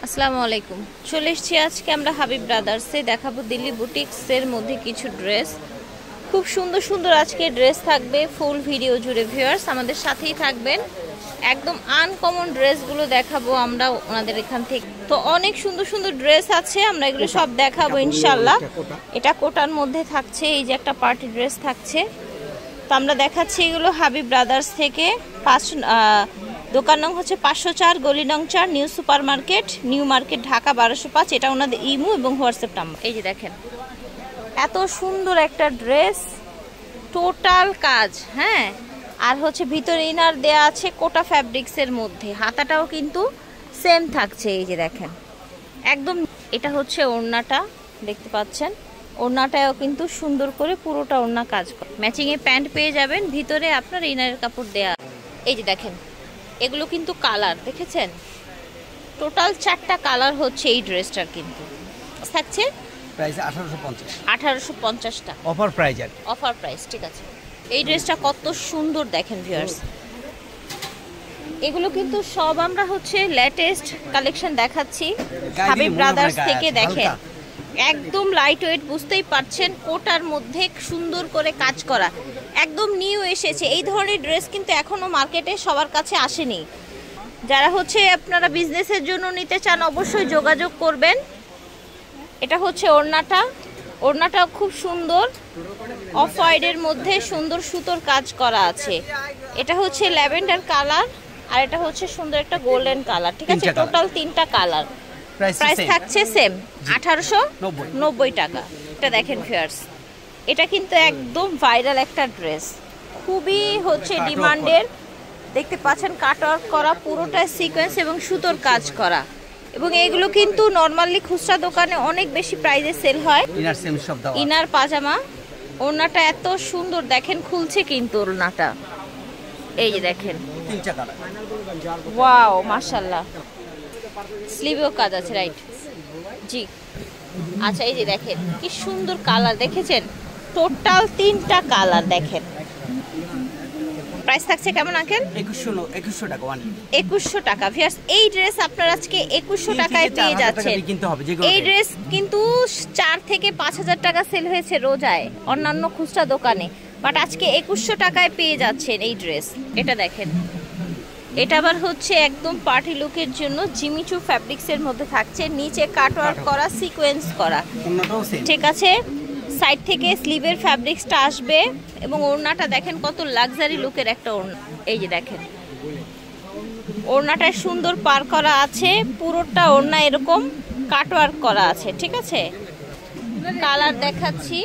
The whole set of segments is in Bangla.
আসসালামু আলাইকুম। চলে এসেছি আজকে আমরা হাবিব ব্রাদার্সে দেখাবো দিল্লি বুটিক্সের মধ্যে কিছু ড্রেস। খুব সুন্দর সুন্দর আজকে ড্রেস থাকবে ফুল ভিডিও জুড়ে। ভিউয়ার্স আমাদের সাথেই থাকবেন, একদম আনকমন ড্রেসগুলো দেখাবো আমরা ওনাদের এখান থেকে। তো অনেক সুন্দর সুন্দর ড্রেস আছে, আমরা এগুলো সব দেখাবো ইনশাল্লাহ। এটা কোটার মধ্যে থাকছে, এই যে একটা পার্টি ড্রেস থাকছে। তো আমরা দেখাচ্ছি এগুলো হাবিব ব্রাদার্স থেকে। দোকান নং হচ্ছে 504 গলি নং 4 new super market, new market, Dhaka 1205। এটা ওনাদের ইমো এবং হোয়াটসঅ্যাপ নাম্বার। এই যে দেখেন এত সুন্দর একটা ড্রেস, টোটাল কাজ, হ্যাঁ। আর হচ্ছে ভিতরে ইনার দেয়া আছে কোটা ফ্যাব্রিক্সের মধ্যে, হাতাটাও কিন্তু সেম থাকছে। এই যে দেখেন একদম, এটা হচ্ছে ওড়নাটা, দেখতে পাচ্ছেন ওড়নাটাও কিন্তু সুন্দর করে পুরোটা ওড়না কাজ করে। ম্যাচিংয়ে প্যান্ট পেয়ে যাবেন, ভিতরে আপনার ইনারের কাপড় দেয়া। এই যে দেখেন এগুলো কিন্তু কালার, দেখেছেন টোটাল 4টা কালার হচ্ছে এই ড্রেসটার। কিন্তু থাকছে প্রাইস 1850 টাকা, অফার প্রাইস। অফার প্রাইস, ঠিক আছে। এই ড্রেসটা কত সুন্দর দেখেন ভিউয়ার্স। এগুলো কিন্তু সব আমরা হচ্ছে লেটেস্ট কালেকশন দেখাচ্ছি হাবিব ব্রাদার্স থেকে। দেখেন একদম লাইট ওয়েট, বুঝতেই পারছেন কোটার মধ্যে সুন্দর করে কাজ করা, একদম নিউ এসেছে। এই ধরনের ড্রেস কিন্তু এখনো মার্কেটে সবার কাছে আসেনি। যারা হচ্ছে আপনারা বিজনেসের জন্য নিতে চান অবশ্যই যোগাযোগ করবেন। এটা হচ্ছে ওড়নাটা, ওড়নাটাও খুব সুন্দর, অফ হোয়াইটের মধ্যে সুন্দর সুতোর কাজ করা আছে। এটা হচ্ছে ল্যাভেন্ডার কালার, আর এটা হচ্ছে সুন্দর একটা গোল্ডেন কালার, ঠিক আছে। টোটাল 3টা কালার। প্রাইস থাকছে সেম 1890 টাকা। এটা দেখেন ভিউয়ার্স, এটা কিন্তু একদম ভাইরাল একটা ড্রেস, খুবই হচ্ছে ডিমান্ডের। দেখতে পাচ্ছেন কাটওয়ার্ক করা, পুরোটা সিকোয়েন্স এবং সুতোর কাজ করা। এবং এগুলো কিন্তু নরমালি খুচরা দোকানে অনেক বেশি প্রাইসে সেল হয়। ইনার পাজামা, ওড়নাটা এত সুন্দর দেখেন, খুলছে কিন্তু ওড়নাটা। এই যে দেখেন ওয়াও মাশাআল্লাহ, স্লিভেও কাজ আছে, রাইট জি। আচ্ছা এই যে দেখেন কি সুন্দর কালার, দেখেছেন টোটাল 3টা কালার। দেখেন প্রাইস থাকছে কেমন আঙ্কেল? 2100 টাকা। 2100 টাকা। ভিউয়ার্স এই ড্রেস আপনারা আজকে 2100 টাকায় পেয়ে যাচ্ছেন। এই ড্রেস কিন্তু 4 থেকে 5000 টাকা সেল হয়েছে রোজায় অন্যান্য খুচরা দোকানে, বাট আজকে 2100 টাকায় পেয়ে যাচ্ছেন এই ড্রেস। এটা দেখেন, এটা আবার হচ্ছে একদম পার্টি লুকের জন্য জিমিচু ফ্যাব্রিক্সের মধ্যে থাকছে, নিচে কাটওয়ার্ক করা, সিকোয়েন্স করা, ঠিক আছে। সাইড থেকে স্লিভের ফ্যাব্রিক্সটা আসবে এবং ওড়নাটা দেখেন কত লাক্সারি লুকের একটা ওড়না। এই যে দেখেন ওড়নাটা সুন্দর পার করা আছে, পুরোটা ওড়না এরকম কাটওয়ার্ক করা আছে, ঠিক আছে। কালার দেখাচ্ছি,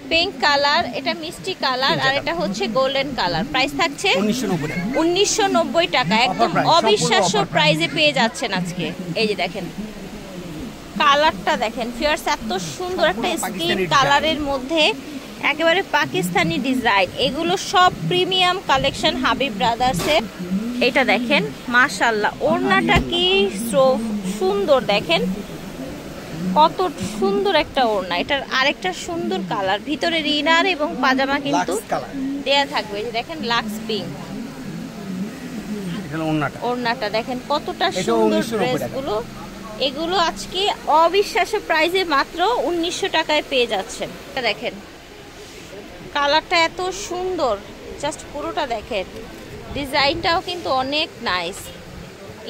পিঙ্ক কালার, এটা মিষ্টি কালার, আর এটা হচ্ছে গোল্ডেন কালার। প্রাইস থাকছে 1990 টাকা। একদম অবিশ্বাস্য প্রাইসে পেয়ে যাচ্ছেন আজকে। এই যে দেখেন কালারটা দেখেন ভিউয়ার্স, এত সুন্দর একটা স্কিন কালারের মধ্যে একেবারে পাকিস্তানি ডিজাইন। এগুলো সব প্রিমিয়াম কালেকশন হাবিব ব্রাদার্সের। এটা দেখেন মাশাআল্লাহ, ওড়নাটা কি সুন্দর, দেখেন কত সুন্দর একটা ওড়না। এটার আরেকটা সুন্দর কালার, ভিতরে ইনার এবং পাজামা কিন্তু দেয়া থাকবে। দেখেন লাক্স পিঙ্ক ওড়নাটা, দেখেন কতটা সুন্দর ড্রেসগুলো। এগুলো আজকে অবিশ্বাস্য প্রাইসে মাত্র 1900 টাকায় পেয়ে যাচ্ছেন। দেখেন কালারটা এত সুন্দর, জাস্ট পুরোটা দেখেন, ডিজাইনটাও কিন্তু অনেক নাইস।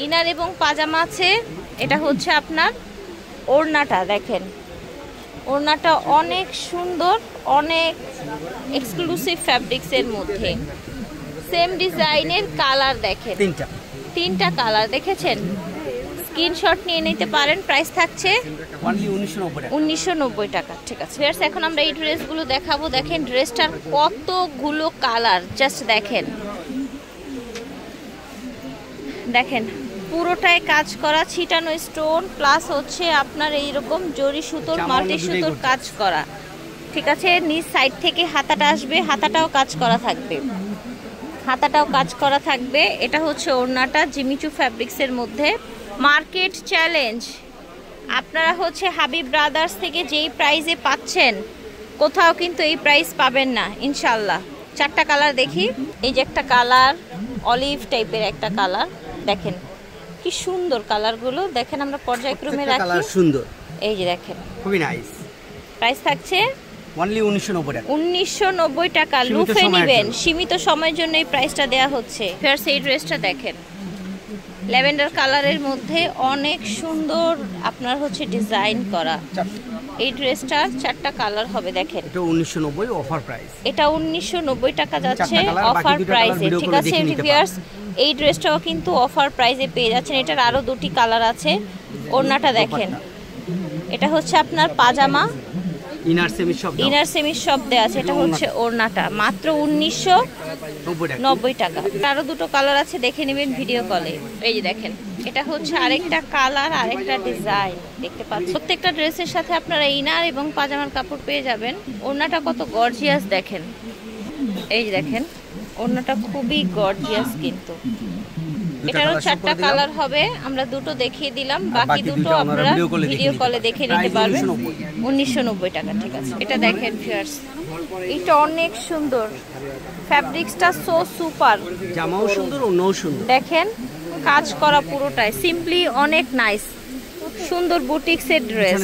ইনার এবং পাজামা আছে। এটা হচ্ছে আপনার ওড়নাটা, দেখেন ওড়নাটা অনেক সুন্দর, অনেক এক্সক্লুসিভ ফ্যাব্রিক্সের মধ্যে, সেম ডিজাইনের কালার দেখেন, 3টা কালার, দেখেছেন। স্ক্রিনশট নিয়ে নিতে পারেন। প্রাইস থাকছে 1990 টাকা, ঠিক আছে। এখন আমরা এই ড্রেসগুলো দেখাবো। দেখেন ড্রেসটার কতগুলো কালার, জাস্ট দেখেন, দেখেন পুরোটায় কাজ করা, ছিটানো স্টোন প্লাস হচ্ছে আপনার এইরকম জরি সুতোর, মাল্টি সুতোর কাজ করা, ঠিক আছে। নিচ সাইড থেকে হাতাটা আসবে, হাতাটাও কাজ করা থাকবে, হাতাটাও কাজ করা থাকবে। এটা হচ্ছে ওড়নাটা জিমিচু ফ্যাব্রিক্সের মধ্যে। মার্কেট চ্যালেঞ্জ, আপনারা হচ্ছে হাবিব ব্রাদার্স থেকে যেই প্রাইসে পাচ্ছেন কোথাও কিন্তু এই প্রাইস পাবেন না ইনশাল্লাহ। 4টা কালার দেখি। এই যে একটা কালার, অলিভ টাইপের একটা কালার, দেখেন কি সুন্দর কালারগুলো দেখেন, আমরা পর্যায়ক্রমে রাখি। কালার সুন্দর, এই যে দেখেন, খুবই নাইস। প্রাইস থাকছে অনলি 1990 টাকা। 1990 টাকা। লুফে নেবেন, সীমিত সময়ের জন্য এই প্রাইসটা দেয়া হচ্ছে। ফিয়ার্স, এই ড্রেসটা দেখেন, ল্যাভেন্ডার কালারের মধ্যে অনেক সুন্দর আপনার হচ্ছে ডিজাইন করা। এই ড্রেসটার 4টা কালার হবে দেখেন। এটা 1990 অফার প্রাইস। এটা 1990 টাকা যাচ্ছে অফার প্রাইসে, ঠিক আছে ভিউয়ার্স। এই ড্রেসটাও কিন্তু অফার প্রাইসে পেয়ে যাচ্ছেন। এটার আরো 2টি কালার আছে। ওড়নাটা দেখেন, এটা হচ্ছে আপনার পাজামা, ইনার সেমি সব দেয়া আছে। এটা হচ্ছে ওড়নাটা, মাত্র 1990 টাকা। আরো 2টো কালার আছে, দেখে নেবেন ভিডিও কলে। এই যে দেখেন, এটা হচ্ছে আরেকটা কালার, আরেকটা ডিজাইন দেখতে পাচ্ছেন। প্রত্যেকটা ড্রেসের সাথে আপনারা ইনার এবং পাজামার কাপড় পেয়ে যাবেন। ওড়নাটা কত গর্জিয়াস দেখেন। এই যে দেখেন, ওড়নাটা খুবই গর্জিয়াস কিন্তু। এটারও 4টা কালার হবে, আমরা 2টো দেখিয়ে দিলাম, বাকি 2টো আপনারা ভিডিও কলে দেখে নিতে পারবেন। 1990 টাকা, ঠিক আছে। এটা দেখেন ভিউয়ার্স, এটা অনেক সুন্দর, ফ্যাব্রিক্সটা সো সুপার, জামাও সুন্দর, ওড়নাও সুন্দর। দেখেন কাজ করা পুরোটাই সিম্পলি অনেক নাইস, সুন্দর বুটিক্সের ড্রেস।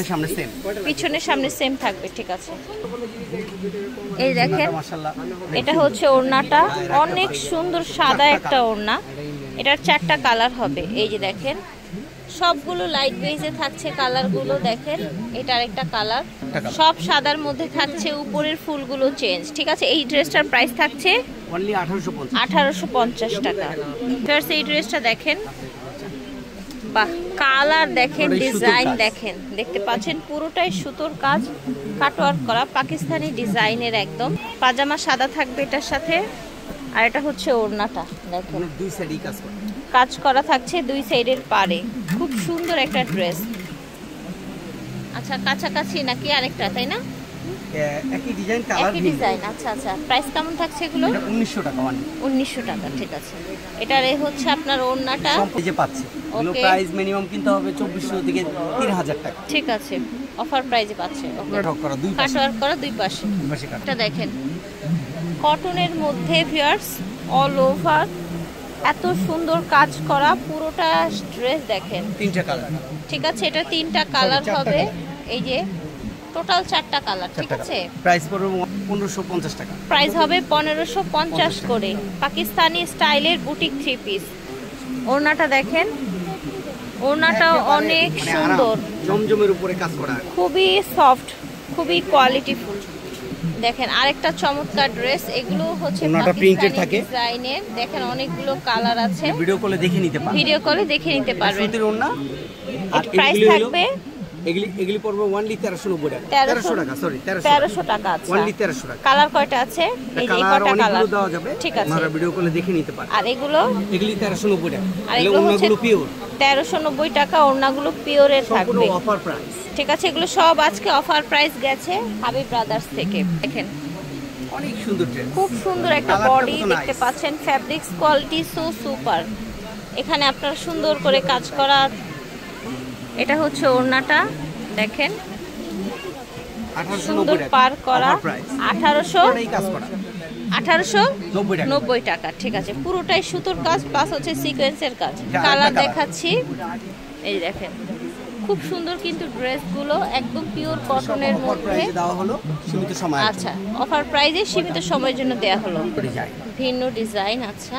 পিছনে সামনে সেম থাকবে, ঠিক আছে। এই দেখেন, এটা হচ্ছে ওড়নাটা, অনেক সুন্দর সাদা একটা ওড়না। এটার 4টা কালার হবে। এই যে দেখেন, সবগুলো লাইট বেজে থাকছে কালারগুলো দেখেন। এটা আরেকটা কালার, সব সাদার মধ্যে থাকছে, উপরের ফুলগুলো চেঞ্জ, ঠিক আছে। এই ড্রেসটার প্রাইস থাকছে অনলি 1850 টাকা। ফার্স্ট এই ড্রেসটা দেখেন, বাহ, কালার দেখেন, ডিজাইন দেখেন, দেখতে পাচ্ছেন পুরোটাই সুতোর কাজ, কাটওয়ার্ক করা, পাকিস্তানি ডিজাইনের একদম। পাজামা সাদা থাকবে এটার সাথে, আর এটা হচ্ছে ওড়নাটা দেখেন, দুই সাইডেই কাজ করা থাকছে দুই সাইডের পারে। খুব সুন্দর একটা ড্রেস। আচ্ছা, কাছাকাছি নাকি আরেকটা, তাই না? একই ডিজাইন, কালার একই ডিজাইন। আচ্ছা আচ্ছা, প্রাইস কেমন থাকছে এগুলো? 1900 টাকা। 1900 টাকা, ঠিক আছে। এটার হচ্ছে আপনার ওড়নাটা যে পাচ্ছে, এগুলো প্রাইস মিনিমাম কিনতে হবে 2400 থেকে 3000 টাকা, ঠিক আছে। অফার প্রাইসে পাচ্ছে, ওকে। কাটওয়ার্ক করা দুই পাশে। এটা দেখেন, কটনের মধ্যে ভিউয়ার্স, অল ওভার এত সুন্দর কাজ করা পুরোটা ড্রেস দেখেন। 3টা কালার, ঠিক আছে। এটা 3টা কালার হবে। এই যে টোটাল 4টা কালার, ঠিক আছে। প্রাইস পড়বে 1550 টাকা। প্রাইস হবে 1550 করে। পাকিস্তানি স্টাইলের বুটিক 3 পিস। ওড়নাটা দেখেন, ওড়নাটাও অনেক সুন্দর, জমজমের উপরে কাজ করা, খুবই সফট, খুবই কোয়ালিটিফুল। দেখেন আরেকটা চমৎকার ড্রেস। এগুলো হচ্ছে প্রিন্টেড থাকে ডিজাইনের, দেখেন অনেকগুলো কালার আছে। ভিডিও কলে দেখে নিতে পারবেন, ভিডিও কলে দেখে নিতে পারবেন। সুতির ওড়না, আর প্রাইস থাকবে এগুলি পড়বে অনলি 1390 টাকা। 1300 টাকা, সরি 1300 টাকা। আচ্ছা, অনলি 1300 টাকা। কালার কয়টা আছে? এই যে কয়টা কালার দেওয়া যাবে, ঠিক আছে। আপনারা ভিডিও কলে দেখে নিতে পারেন। আর এগুলো 1390 টাকা। আর এগুলো ওড়নাগুলো পিওর 1390 টাকা। ওড়নাগুলো পিওরের থাকবে, অফার প্রাইস, ঠিক আছে। এগুলো সব আজকে অফার প্রাইস গেছে হাবিব ব্রাদার্স থেকে। দেখেন অনেক সুন্দর ড্রেস, খুব সুন্দর একটা বডি দেখতে পাচ্ছেন। Fabrics quality so super. এখানে আপনার সুন্দর করে কাজ করা। এটা হচ্ছে ওড়নাটা দেখেন, সুন্দর পার করা। 1890 টাকা, ঠিক আছে। পুরোটাই সুতোর কাজ প্লাস হচ্ছে সিকোয়েন্সের কাজ। কালার দেখাচ্ছি, এই দেখেন খুব সুন্দর কিন্তু ড্রেসগুলো একদম পিওর কটনের মধ্যে দেওয়া হলো সীমিত সময়। আচ্ছা, অফার প্রাইসে সীমিত সময়ের জন্য দেয়া হলো, ভিন্ন ডিজাইন। আচ্ছা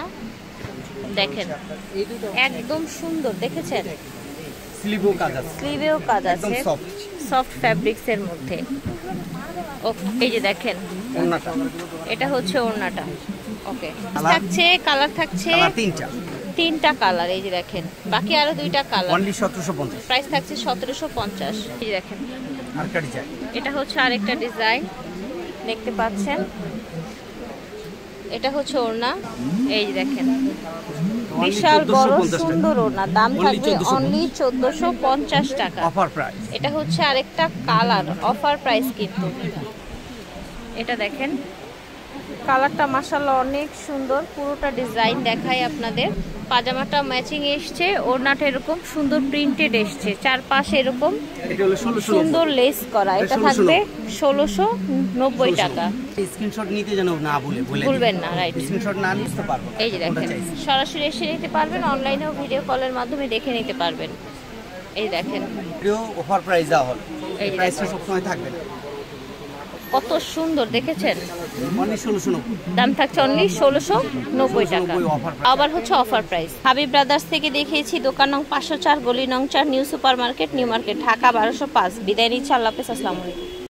দেখেন, একদম সুন্দর, দেখেছেন স্লিভেও কাজ আছে, স্লিভেও কাজ আছে, সফট ফ্যাব্রিক্সের মধ্যে। এই যে দেখেন ওড়নাটা, এটা হচ্ছে ওড়নাটা, ওকে। থাকছে কালার, থাকছে 3টা কালার। এই যে দেখেন, বাকি আরো 2টা কালার। অনলি 1750, প্রাইস থাকছে 1750। এই যে দেখেন, আরেকটা ডিজাইন, এটা হচ্ছে আরেকটা ডিজাইন দেখতে পাচ্ছেন। এটা হচ্ছে ওড়না, এই যে দেখেন বিশাল বড় সুন্দর ওড়না। দাম থাকবে অনলি 1450 টাকা, অফার প্রাইস। এটা হচ্ছে আরেকটা কালার, অফার প্রাইস কিন্তু। এটা দেখেন কালারটা মাশাআল্লাহ অনেক সুন্দর। পুরোটা ডিজাইন দেখাই আপনাদের। পাজামাটা ম্যাচিং এসছে, ওড়নাটা এরকম সুন্দর প্রিন্টেড এসছে, চারপাশে এরকম এটা হলো 1690 সুন্দর লেস করা। এটা থাকবে 1690 টাকা। স্ক্রিনশট নিতে যেন না ভুলবেন না, রাইট। স্ক্রিনশট না নিতে পারবো। এই যে দেখেন, সরাসরি এসে নিতে পারবেন, অনলাইনেও ভিডিও কলের মাধ্যমে দেখে নিতে পারবেন। এই দেখেন, ভিডিও অফার প্রাইস দেওয়া হলো, এই যে প্রাইসটা সবসময় থাকবে না। কত সুন্দর দেখেছেন, অনলি 1690, দাম থাকছে অনলি 1690 টাকা। 1690 অফার প্রাইস। আবার হচ্ছে অফার প্রাইস। হাবিব ব্রাদার্স থেকে দেখিয়েছি দোকান নং 504, গলি নং 4, new super market, new market, Dhaka 1205। বিদায় নিচ্ছি, আল্লাহ হাফেজ, আসসালামু আলাইকুম।